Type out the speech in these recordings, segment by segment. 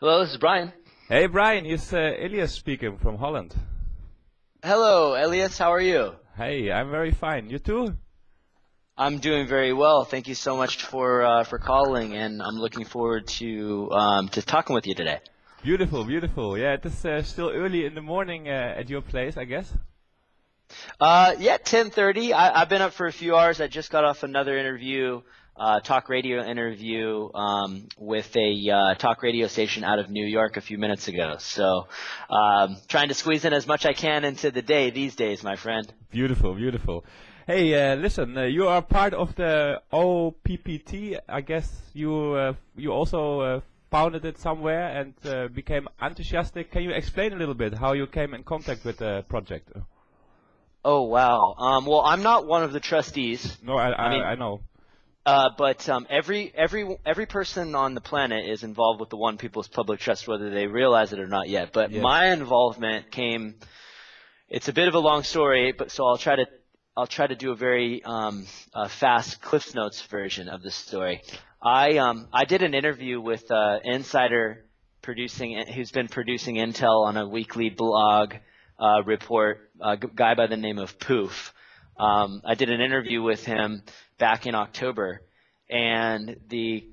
Hello, this is Brian. Hey Brian, it's Elias speaking from Holland. Hello, Elias. How are you? Hey, I'm very fine. You too? I'm doing very well. Thank you so much for calling, and I'm looking forward to talking with you today. Beautiful, beautiful. Yeah, it is still early in the morning at your place, I guess. Yeah, 10:30. I've been up for a few hours. I just got off another interview, talk radio interview, with a talk radio station out of New York a few minutes ago. So, trying to squeeze in as much I can into the day these days, my friend. Beautiful, beautiful. Hey, listen, you are part of the OPPT. I guess you also founded it somewhere and became enthusiastic. Can you explain a little bit how you came in contact with the project? Oh, wow. Well, I'm not one of the trustees. No, I mean, I know. but every person on the planet is involved with the One People's Public Trust, whether they realize it or not yet. But Yes. my involvement came. It's a bit of a long story, but so I'll try to do a very fast Cliff Notes version of the story. I did an interview with insider who's been producing Intel on a weekly blog report, a guy by the name of Poof. I did an interview with him back in October, and the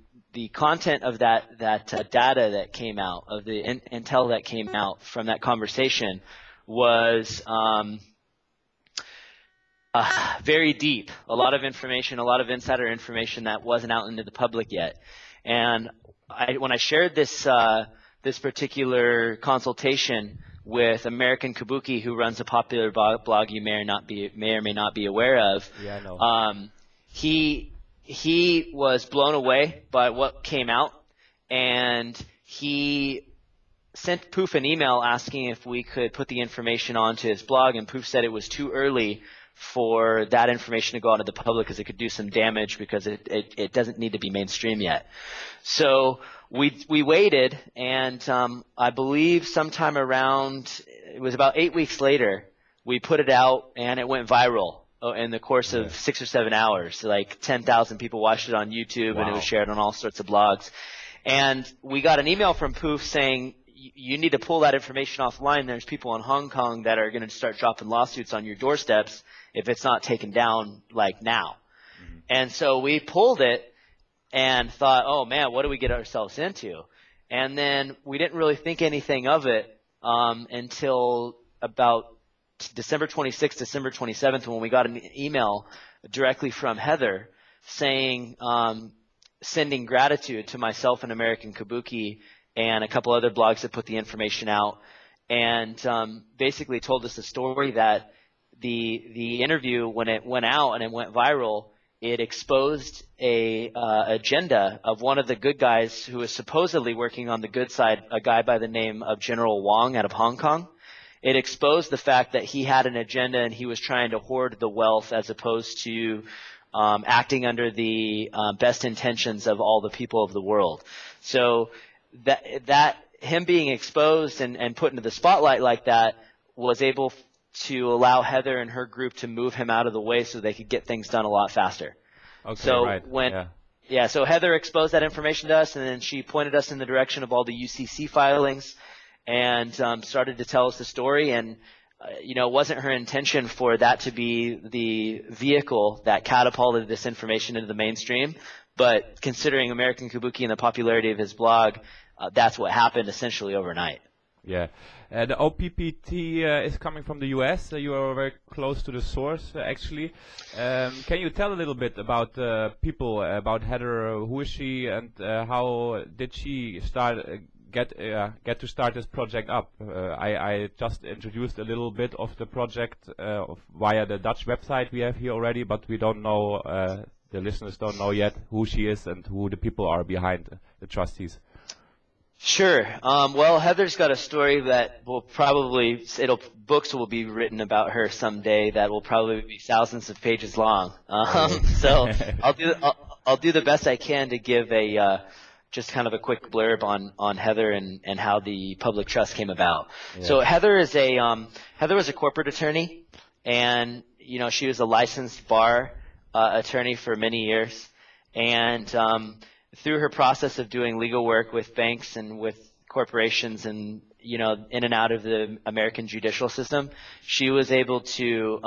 content of that data that came out, of the intel that came out from that conversation, was very deep. A lot of information, a lot of insider information that wasn't out into the public yet. And when I shared this particular consultation with American Kabuki, who runs a popular blog you may or may not be aware of. Yeah, I know. He was blown away by what came out, and he sent Poof an email asking if we could put the information onto his blog, and Poof said it was too early for that information to go out to the public because it could do some damage because it doesn't need to be mainstream yet. So we waited, and I believe sometime around, it was about 8 weeks later, we put it out, and it went viral in the course of 6 or 7 hours. So like 10,000 people watched it on YouTube, Wow. and it was shared on all sorts of blogs. And we got an email from Poof saying, you need to pull that information offline. There's people in Hong Kong that are going to start dropping lawsuits on your doorsteps if it's not taken down like now. Mm-hmm. And so we pulled it and thought, oh man, what do we get ourselves into? And then we didn't really think anything of it until about December 26th, December 27th, when we got an email directly from Heather saying, sending gratitude to myself and American Kabuki and a couple other blogs that put the information out, and basically told us the story that the interview, when it went out and it went viral, it exposed a agenda of one of the good guys who was supposedly working on the good side, a guy by the name of General Wang out of Hong Kong. It exposed the fact that he had an agenda and he was trying to hoard the wealth as opposed to acting under the best intentions of all the people of the world. So that him being exposed and put into the spotlight like that was able to allow Heather and her group to move him out of the way so they could get things done a lot faster. Okay, so right. So Heather exposed that information to us, and then she pointed us in the direction of all the UCC filings and started to tell us the story. And it wasn't her intention for that to be the vehicle that catapulted this information into the mainstream, but considering American Kabuki and the popularity of his blog, that's what happened essentially overnight. Yeah. The OPPT is coming from the US. You are very close to the source, actually. Can you tell a little bit about people, about Heather? Who is she, and how did she get to start this project up? I just introduced a little bit of the project via the Dutch website we have here already, but we don't know, the listeners don't know yet who she is and who the people are behind the trustees. Sure. Well, Heather's got a story that books will be written about her someday that will probably be thousands of pages long. So I'll do the best I can to give just kind of a quick blurb on Heather and how the public trust came about. Yeah. So Heather was a corporate attorney, and she was a licensed bar attorney for many years, and through her process of doing legal work with banks and with corporations and, in and out of the American judicial system, she was able to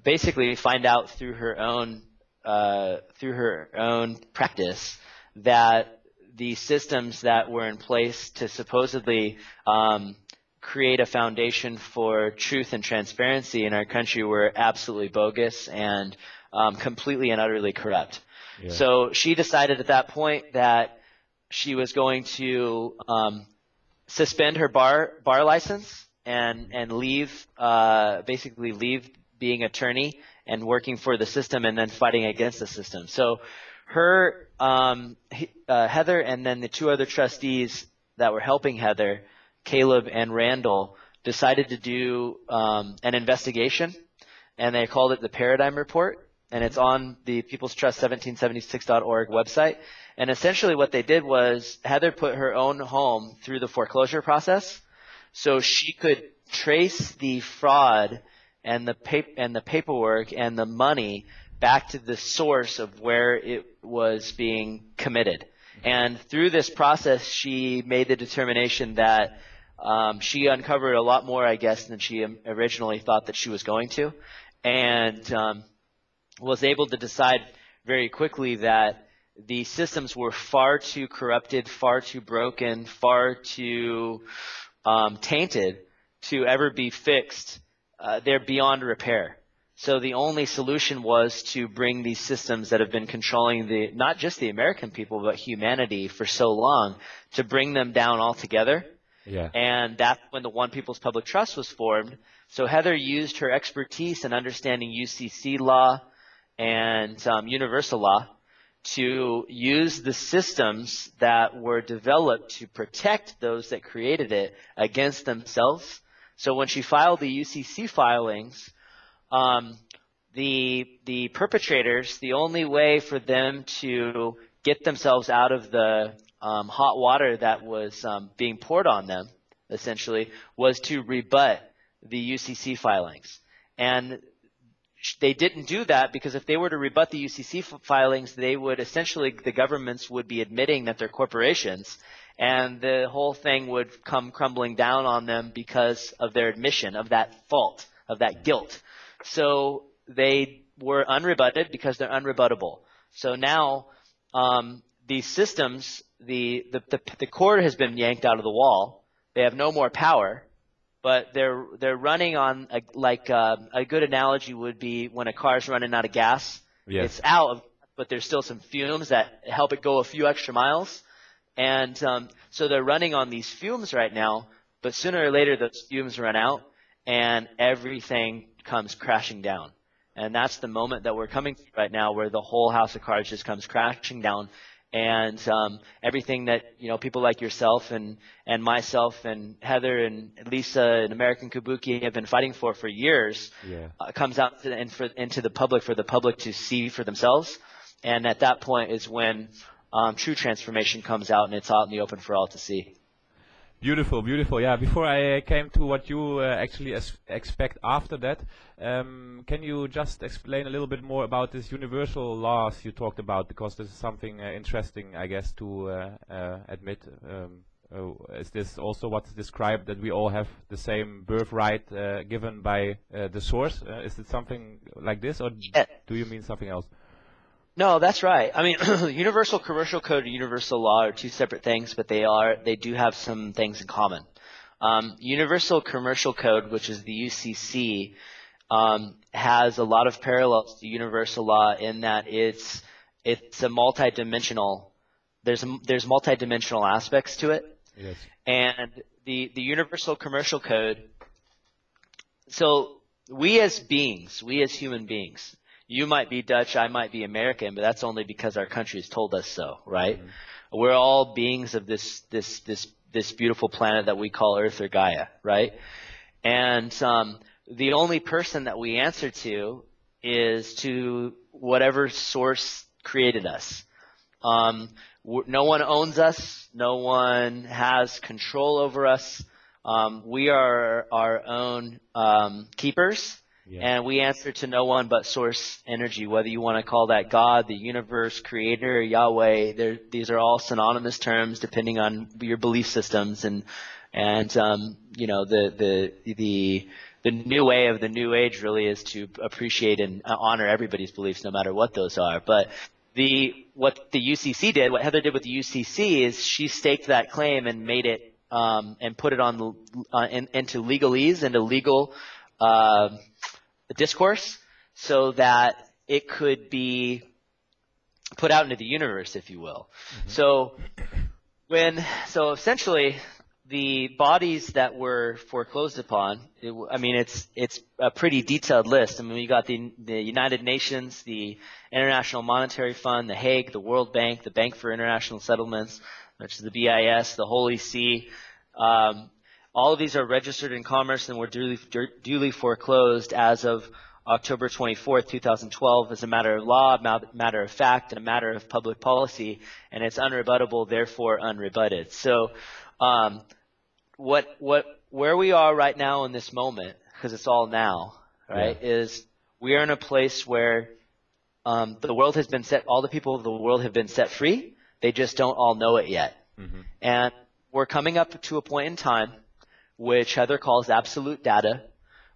basically find out through her own practice that the systems that were in place to supposedly create a foundation for truth and transparency in our country were absolutely bogus and completely and utterly corrupt. Yeah. So she decided at that point that she was going to suspend her bar license and leave, basically leave being attorney and working for the system and then fighting against the system. So her, Heather, and then the two other trustees that were helping Heather, Caleb and Randall, decided to do an investigation, and they called it the Paradigm Report, and it's on the People's Trust 1776.org website. And essentially what they did was Heather put her own home through the foreclosure process so she could trace the fraud and the paperwork and the money back to the source of where it was being committed. And through this process, she made the determination that she uncovered a lot more, I guess, than she originally thought that she was going to, and was able to decide very quickly that the systems were far too corrupted, far too broken, far too tainted to ever be fixed. They're beyond repair. So the only solution was to bring these systems that have been controlling not just the American people, but humanity for so long, to bring them down altogether. Yeah. And that's when the One People's Public Trust was formed. So Heather used her expertise in understanding UCC law and universal law to use the systems that were developed to protect those that created it against themselves. So when she filed the UCC filings, the perpetrators, the only way for them to get themselves out of the hot water that was being poured on them, essentially, was to rebut the UCC filings. And they didn't do that because if they were to rebut the UCC filings, they would essentially, the governments would be admitting that they're corporations, and the whole thing would come crumbling down on them because of their admission of that fault, of that guilt. So they were unrebutted because they're unrebuttable. So now these systems, the cord has been yanked out of the wall. They have no more power, but they're running on a good analogy would be when a car's running out of gas. Yes. It's out, but there's still some fumes that help it go a few extra miles. And so they're running on these fumes right now, but sooner or later those fumes run out and everything comes crashing down. And that's the moment that we're coming to right now, where the whole house of cards just comes crashing down. And everything that, people like yourself and myself and Heather and Lisa and American Kabuki have been fighting for years, comes out into the public for the public to see for themselves. And at that point is when true transformation comes out and it's out in the open for all to see. Beautiful, beautiful. Yeah, before I came to what you actually expect after that, can you just explain a little bit more about this universal laws you talked about? Because this is something interesting, I guess, to admit. Is this also what's described, that we all have the same birthright given by the source? Is it something like this, or do you mean something else? No, that's right. I mean, universal commercial code and universal law are two separate things, but they do have some things in common. Universal commercial code, which is the UCC, has a lot of parallels to universal law in that it's a multidimensional. There's multidimensional aspects to it. Yes. And the universal commercial code. So we as beings, we as human beings. You might be Dutch, I might be American, but that's only because our country has told us so, right? Mm-hmm. We're all beings of this beautiful planet that we call Earth or Gaia, right? And the only person that we answer to is to whatever source created us. No one owns us. No one has control over us. We are our own keepers. Yeah. And we answer to no one but source energy, whether you want to call that God, the universe, creator, Yahweh. These are all synonymous terms depending on your belief systems. And you know, the new way of the new age really is to appreciate and honor everybody's beliefs, no matter what those are. But what the UCC did, what Heather did with the UCC is she staked that claim and made it and put it on into legalese, into legal discourse, so that it could be put out into the universe, if you will. Mm-hmm. So essentially, the bodies that were foreclosed upon, I mean, it's a pretty detailed list. I mean, we got the United Nations, the International Monetary Fund, the Hague, the World Bank, the Bank for International Settlements, which is the BIS, the Holy See. All of these are registered in commerce and were duly foreclosed as of October 24th, 2012, as a matter of law, matter of fact, and a matter of public policy, and it's unrebuttable, therefore unrebutted. So, where we are right now in this moment, because it's all now, right, is we are in a place where the world has been set, all the people of the world have been set free. They just don't all know it yet. Mm-hmm. And we're coming up to a point in time, which Heather calls absolute data,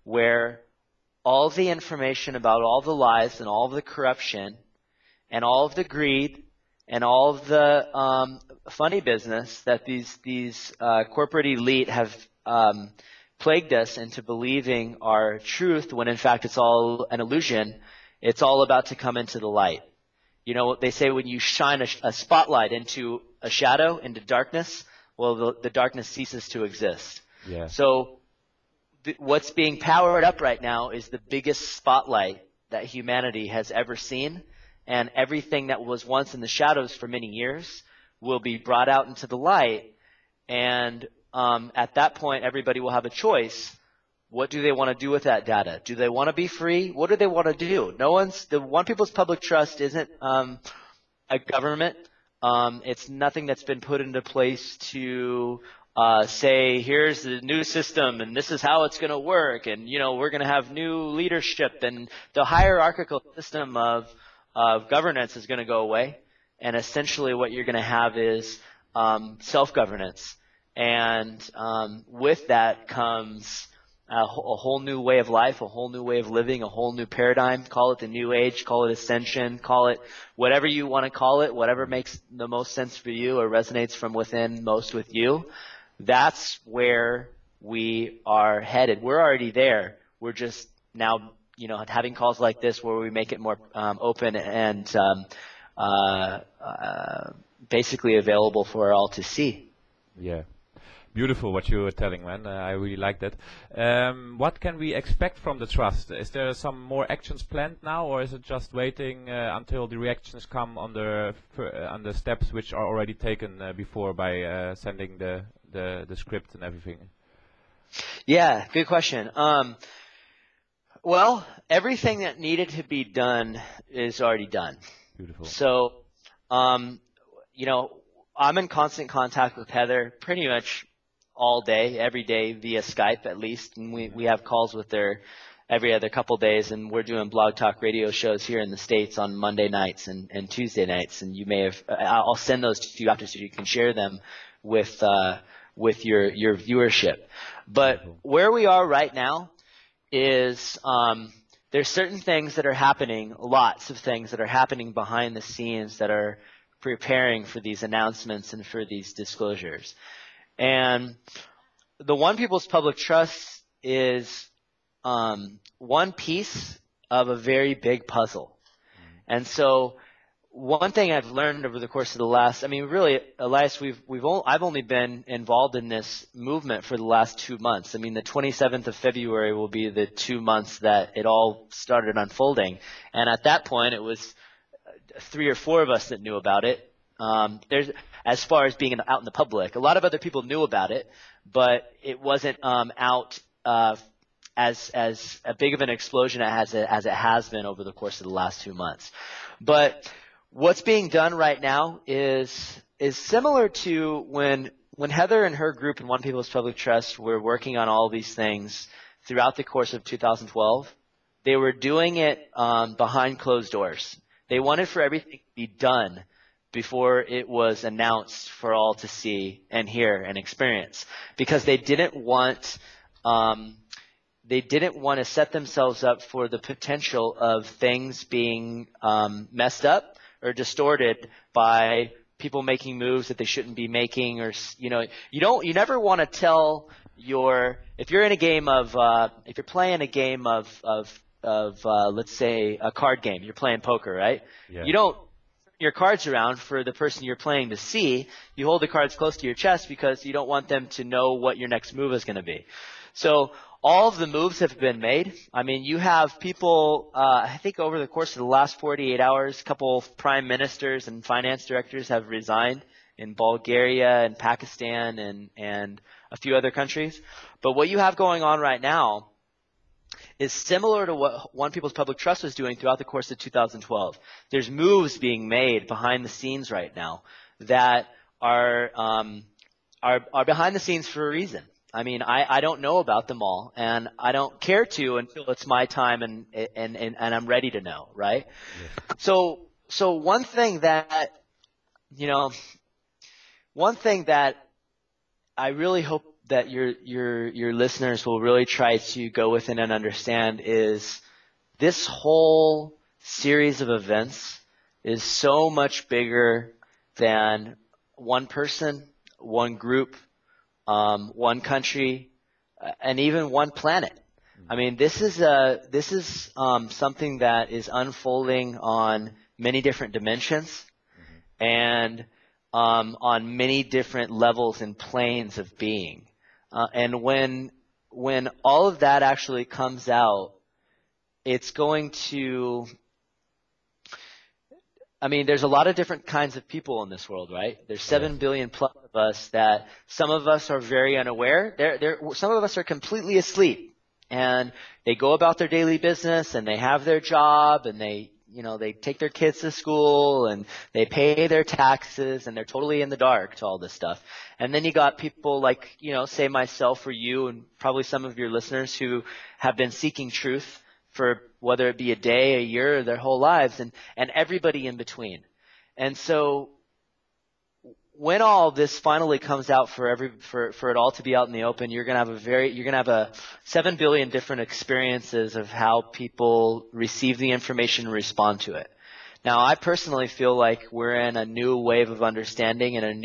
where all the information about all the lies and all of the corruption and all of the greed and all of the funny business that these corporate elite have plagued us into believing are truth, when in fact it's all an illusion. It's all about to come into the light. You know, they say when you shine a spotlight into a shadow, into darkness, well, the darkness ceases to exist. Yeah. So what's being powered up right now is the biggest spotlight that humanity has ever seen, and everything that was once in the shadows for many years will be brought out into the light. And at that point, everybody will have a choice. What do they want to do with that data? Do they want to be free? What do they want to do? The One People's Public Trust isn't a government. It's nothing that's been put into place to say, here's the new system and this is how it's going to work, and you know, we're going to have new leadership, and the hierarchical system of governance is going to go away, and essentially what you're going to have is self-governance, and with that comes a whole new way of life, a whole new way of living, a whole new paradigm. Call it the new age, call it ascension, call it whatever you want to call it, whatever makes the most sense for you or resonates from within most with you. That's where we are headed. We're already there. We're just now, you know, having calls like this where we make it more open and basically available for all to see. Yeah. Beautiful what you were telling, man. I really like that. What can we expect from the trust? Is there some more actions planned now, or is it just waiting until the reactions come on the steps which are already taken before by sending the script and everything? Yeah, good question. Well, everything that needed to be done is already done. Beautiful. So, you know, I'm in constant contact with Heather pretty much all day, every day via Skype at least, and we have calls with her every other couple days, and we're doing blog talk radio shows here in the States on Monday nights and Tuesday nights, and you may have I'll send those to you after so you can share them with your viewership. But where we are right now is there's certain things that are happening, lots of things that are happening behind the scenes that are preparing for these announcements and for these disclosures. And the One People's Public Trust is one piece of a very big puzzle. And so one thing I've learned over the course of the last, I mean, really, Elias, I've only been involved in this movement for the last 2 months. I mean, the 27th of February will be the 2 months that it all started unfolding. And at that point, it was 3 or 4 of us that knew about it. As far as being out in the public, a lot of other people knew about it, but it wasn't out as a big of an explosion as it has been over the course of the last 2 months. But what's being done right now is similar to when Heather and her group in One People's Public Trust were working on all these things throughout the course of 2012. they were doing it behind closed doors. They wanted for everything to be done before it was announced for all to see and hear and experience, because they didn't want to set themselves up for the potential of things being messed up or distorted by people making moves that they shouldn't be making, or you never want to tell if you're in a game of if you're playing a game of let's say a card game, you're playing poker, right? Yeah. You don't turn your cards around for the person you're playing to see. You hold the cards close to your chest because you don't want them to know what your next move is going to be. So all of the moves have been made. I mean, you have people, I think over the course of the last 48 hours, a couple of prime ministers and finance directors have resigned in Bulgaria and Pakistan and a few other countries. But what you have going on right now is similar to what One People's Public Trust was doing throughout the course of 2012. There's moves being made behind the scenes right now that are behind the scenes for a reason. I mean, I don't know about them all, and I don't care to until it's my time and I'm ready to know, right? Yes. So one thing that I really hope that your listeners will really try to go within and understand is this whole series of events is so much bigger than one person, one group, one country, and even one planet. I mean, this is something that is unfolding on many different dimensions and on many different levels and planes of being. And when all of that actually comes out, it's going to – I mean, there's a lot of different kinds of people in this world, right? There's 7 billion plus of us that some of us are very unaware. Some of us are completely asleep, and they go about their daily business, and they have their job, and they take their kids to school, and they pay their taxes, and they're totally in the dark to all this stuff. And then you got people like, say myself or you and probably some of your listeners who have been seeking truth for whether it be a day, a year, or their whole lives, and everybody in between. And so when all this finally comes out for it all to be out in the open, you're gonna have 7 billion different experiences of how people receive the information and respond to it. Now, I personally feel like we're in a new wave of understanding and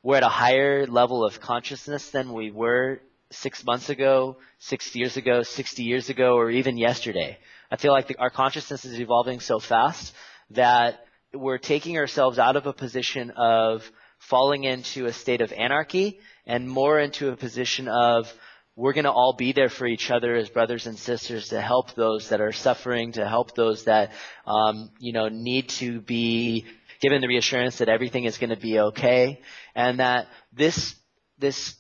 we're at a higher level of consciousness than we were 6 months ago, 6 years ago, 60 years ago, or even yesterday. I feel like our consciousness is evolving so fast that we're taking ourselves out of a position of falling into a state of anarchy and more into a position of we're going to all be there for each other as brothers and sisters to help those that are suffering, to help those that need to be given the reassurance that everything is going to be okay, and that this is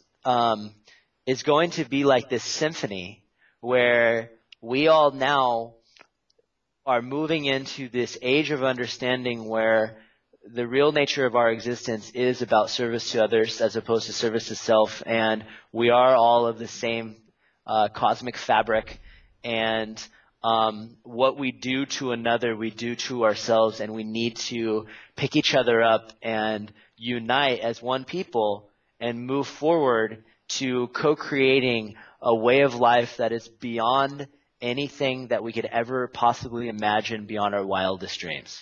going to be like this symphony where we all now are moving into this age of understanding where the real nature of our existence is about service to others as opposed to service to self, and we are all of the same cosmic fabric, and what we do to another we do to ourselves, and we need to pick each other up and unite as one people and move forward to co-creating a way of life that is beyond anything that we could ever possibly imagine beyond our wildest dreams.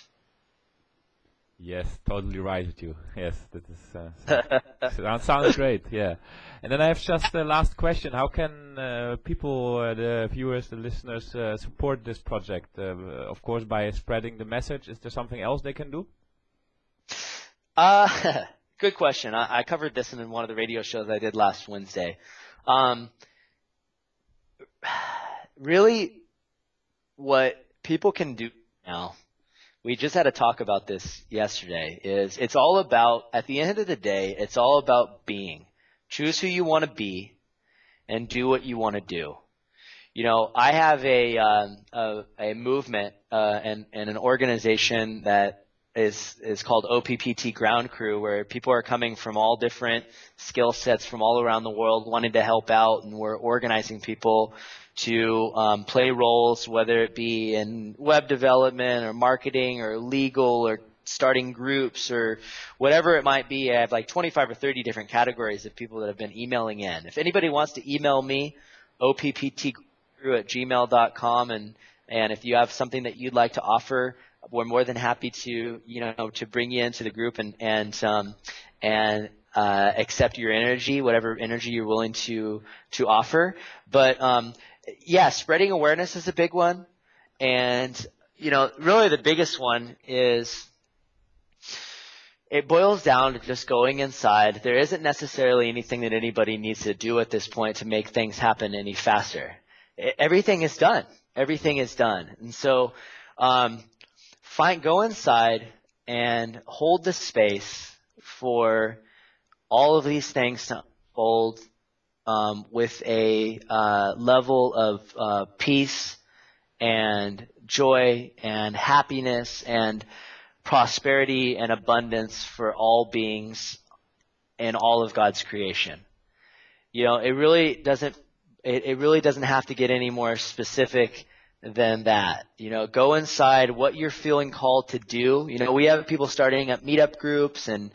Yes, totally right with you. Yes, that is sounds great. Yeah, and then I have just the last question: how can people, the viewers, the listeners, support this project? Of course, by spreading the message. Is there something else they can do? Good question. I covered this in one of the radio shows I did last Wednesday. Really, what people can do now, we just had a talk about this yesterday, is it's all about, at the end of the day, it's all about being. Choose who you want to be and do what you want to do. I have a movement and an organization that is called OPPT Ground Crew, where people are coming from all different skill sets from all around the world wanting to help out, and we're organizing people to play roles, whether it be in web development or marketing or legal or starting groups or whatever it might be. I have like 25 or 30 different categories of people that have been emailing in. If anybody wants to email me, opptcrew@gmail.com, and if you have something that you'd like to offer, we're more than happy to, to bring you into the group and accept your energy, whatever energy you're willing to offer. But yeah, spreading awareness is a big one, and really the biggest one is it boils down to just going inside. There isn't necessarily anything that anybody needs to do at this point to make things happen any faster. Everything is done. Everything is done, and so. Go inside and hold the space for all of these things to unfold with a level of peace and joy and happiness and prosperity and abundance for all beings in all of God's creation. It really doesn't have to get any more specific than that. Go inside what you're feeling called to do. We have people starting up meetup groups and,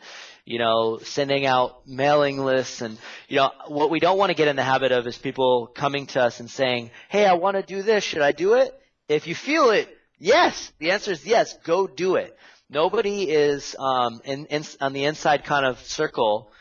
sending out mailing lists. And, what we don't want to get in the habit of is people coming to us and saying, hey, I want to do this. Should I do it? If you feel it, yes. The answer is yes. Go do it. Nobody is on the inside kind of circle.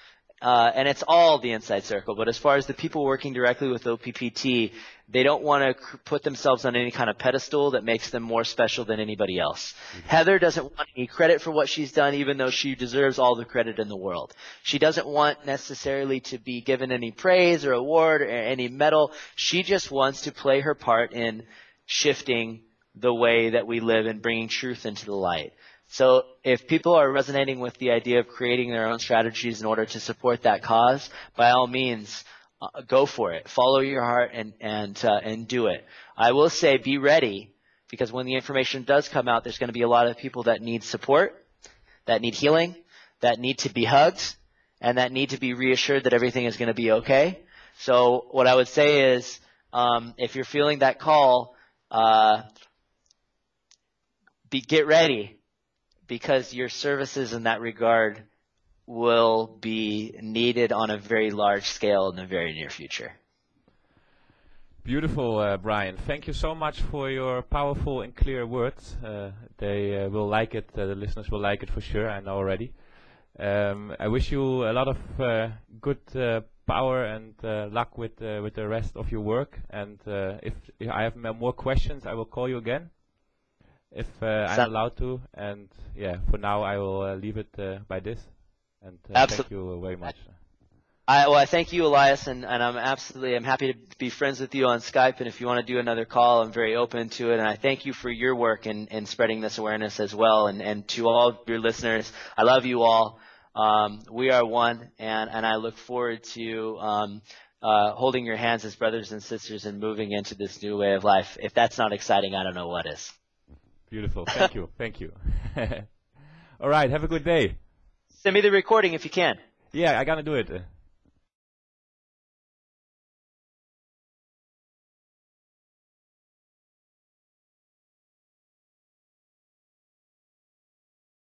And it's all the inside circle. But as far as the people working directly with OPPT, they don't want to put themselves on any kind of pedestal that makes them more special than anybody else. Mm-hmm. Heather doesn't want any credit for what she's done, even though she deserves all the credit in the world. She doesn't want necessarily to be given any praise or award or any medal. She just wants to play her part in shifting the way that we live and bringing truth into the light. So if people are resonating with the idea of creating their own strategies in order to support that cause, by all means, go for it. Follow your heart and do it. I will say be ready, because when the information does come out, there's going to be a lot of people that need support, that need healing, that need to be hugged, and that need to be reassured that everything is going to be okay. So what I would say is if you're feeling that call, get ready, because your services in that regard will be needed on a very large scale in the very near future. Beautiful, Brian. Thank you so much for your powerful and clear words. They will like it. The listeners will like it for sure, I know already. I wish you a lot of good power and luck with the rest of your work. And if I have more questions, I will call you again, if I'm allowed to. And yeah, for now I will leave it by this. And thank you very much. I thank you, Elias, and I'm happy to be friends with you on Skype. And if you want to do another call, I'm very open to it. And I thank you for your work in spreading this awareness as well. And to all of your listeners, I love you all. We are one, and I look forward to holding your hands as brothers and sisters and moving into this new way of life. If that's not exciting, I don't know what is. Beautiful. Thank you. Thank you. All right. Have a good day. Send me the recording if you can. Yeah, I'm gonna do it.